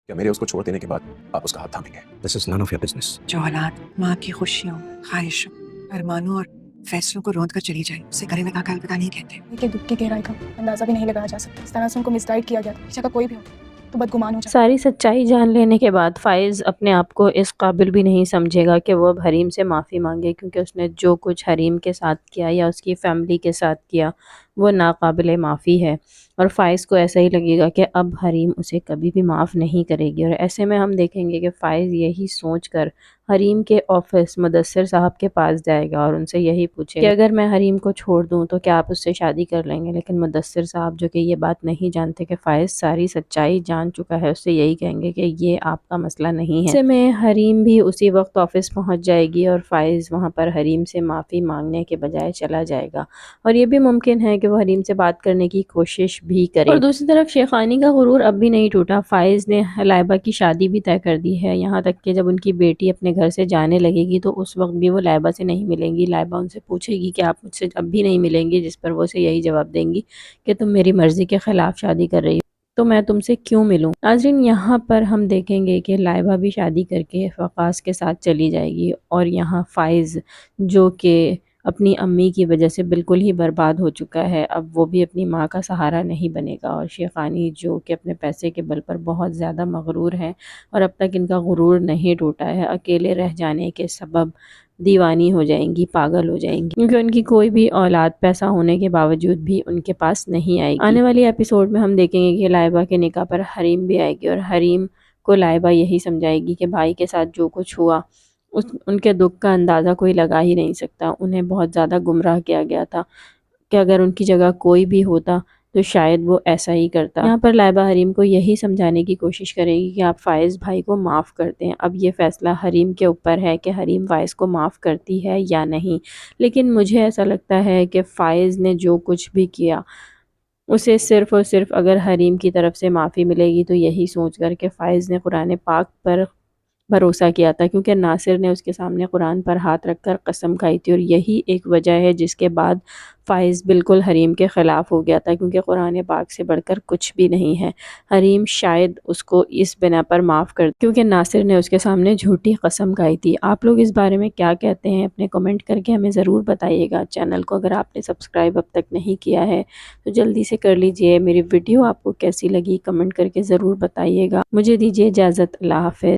क्या मेरे उसको छोड़ देने के बाद आप उसका हाथ थामेंगे? This is none of your business. जो औलाद माँ की खुशियों, ख्वाहिशों, अरमानों और फैसलों को रोंद कर चली जाए, उसे गले लगा कर अलविदा नहीं कहते। के दुख की गहराई का अंदाजा भी नहीं लगाया जा सकता। इस तरह से उनको मिसगाइड किया गया था। पीछे का कोई भी हो तो बदगुमान हो जाए। सारी सच्चाई जान लेने के बाद फ़ाइज़ अपने आप को इस काबिल भी नहीं समझेगा कि वो अब हरीम से माफ़ी मांगे, क्योंकि उसने जो कुछ हरीम के साथ किया या उसकी फ़ैमिली के साथ किया वो नाकाबिले माफ़ी है। और फ़ाइज़ को ऐसा ही लगेगा कि अब हरीम उसे कभी भी माफ़ नहीं करेगी। और ऐसे में हम देखेंगे कि फ़ाइज़ यही सोचकर हरीम के ऑफिस मुदस्सिर साहब के पास जाएगा और उनसे यही पूछे कि अगर मैं हरीम को छोड़ दूं तो क्या आप उससे शादी कर लेंगे। लेकिन मुदस्सिर साहब, जो कि ये बात नहीं जानते कि फ़ाइज़ सारी सच्चाई जान चुका है, उससे यही कहेंगे कि ये आपका मसला नहीं है। ऐसे में हरीम भी उसी वक्त ऑफिस पहुंच जाएगी और फ़ाइज़ वहां पर हरीम से माफ़ी मांगने के बजाय चला जाएगा। और ये भी मुमकिन है कि वो हरीम से बात करने की कोशिश भी करे। और दूसरी तरफ शेखानी का गुरूर अब भी नहीं टूटा। फ़ाइज़ ने लाइबा की शादी भी तय कर दी है, यहाँ तक कि जब उनकी बेटी अपने घर से जाने लगेगी तो उस वक्त भी वो लाइबा से नहीं मिलेंगी। लाइबा उनसे पूछेगी कि आप मुझसे अब भी नहीं मिलेंगी, जिस पर वो उसे यही जवाब देंगी कि तुम मेरी मर्ज़ी के ख़िलाफ़ शादी कर रही हो तो मैं तुमसे क्यों मिलूं। नाज़रीन, यहाँ पर हम देखेंगे कि लाइबा भी शादी करके वक़ास के साथ चली जाएगी और यहाँ फ़ाइज़, जो कि अपनी अम्मी की वजह से बिल्कुल ही बर्बाद हो चुका है, अब वो भी अपनी माँ का सहारा नहीं बनेगा। और शेखानी, जो कि अपने पैसे के बल पर बहुत ज़्यादा मगरूर है और अब तक इनका गुरूर नहीं टूटा है, अकेले रह जाने के सबब दीवानी हो जाएंगी, पागल हो जाएंगी, क्योंकि उनकी कोई भी औलाद पैसा होने के बावजूद भी उनके पास नहीं आएगी। आने वाली एपिसोड में हम देखेंगे कि लाइबा के निकाह पर हरीम भी आएगी और हरीम को लाइबा यही समझाएगी कि भाई के साथ जो कुछ हुआ उनके दुख का अंदाज़ा कोई लगा ही नहीं सकता। उन्हें बहुत ज़्यादा गुमराह किया गया था कि अगर उनकी जगह कोई भी होता तो शायद वो ऐसा ही करता। यहाँ पर लाइबा हरीम को यही समझाने की कोशिश करेगी कि आप फ़ाइज़ भाई को माफ़ कर दें। अब ये फ़ैसला हरीम के ऊपर है कि हरीम फ़ाइज़ को माफ़ करती है या नहीं। लेकिन मुझे ऐसा लगता है कि फ़ाइज़ ने जो कुछ भी किया उसे सिर्फ़ और सिर्फ अगर हरीम की तरफ से माफ़ी मिलेगी तो यही सोच कर के फ़ाइज़ ने कुरान पाक पर भरोसा किया था, क्योंकि नासिर ने उसके सामने कुरान पर हाथ रखकर कसम खाई थी। और यही एक वजह है जिसके बाद फ़ाइज़ बिल्कुल हरीम के ख़िलाफ़ हो गया था, क्योंकि कुरान पाक से बढ़कर कुछ भी नहीं है। हरीम शायद उसको इस बिना पर माफ़ कर, क्योंकि नासिर ने उसके सामने झूठी कसम खाई थी। आप लोग इस बारे में क्या कहते हैं, अपने कमेंट करके हमें ज़रूर बताइएगा। चैनल को अगर आपने सब्सक्राइब अब तक नहीं किया है तो जल्दी से कर लीजिए। मेरी वीडियो आपको कैसी लगी कमेंट करके ज़रूर बताइएगा। मुझे दीजिए इजाज़त। अल्लाह हाफ़िज़।